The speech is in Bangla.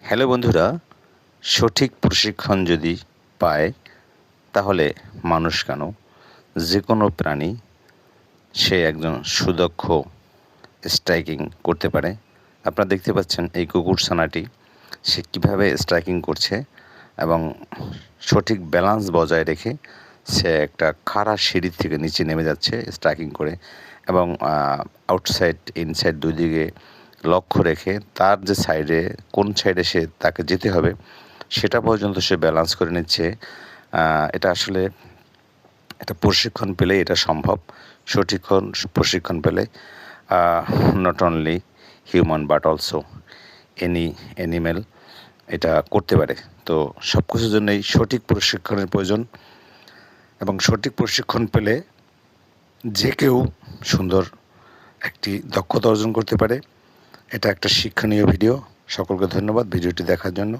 হ্যালো বন্ধুরা, সঠিক প্রশিক্ষণ যদি পায় তাহলে মানুষ কেন যে কোনো প্রাণী সে একজন সুদক্ষ স্ট্রাইকিং করতে পারে। আপনারা দেখতে পাচ্ছেন এই কুকুরছানাটি সে কীভাবে স্ট্রাইকিং করছে এবং সঠিক ব্যালেন্স বজায় রেখে সে একটা খাড়া সিঁড়ি থেকে নিচে নেমে যাচ্ছে স্ট্রাইকিং করে এবং আউটসাইড ইনসাইড দুই দিকে লক্ষ্য রেখে তার যে সাইডে কোন সাইডে সে তাকে যেতে হবে সেটা পর্যন্ত সে ব্যালেন্স করে নিচ্ছে। এটা আসলে এটা প্রশিক্ষণ পেলেই এটা সম্ভব। সঠিক প্রশিক্ষণ পেলে not only human but also any animal এটা করতে পারে। তো সব কিছুর জন্যই সঠিক প্রশিক্ষণের প্রয়োজন এবং সঠিক প্রশিক্ষণ পেলে যে কেউ সুন্দর একটি দক্ষতা অর্জন করতে পারে। এটা একটা শিক্ষণীয় ভিডিও। সকলকে ধন্যবাদ ভিডিওটি দেখার জন্য।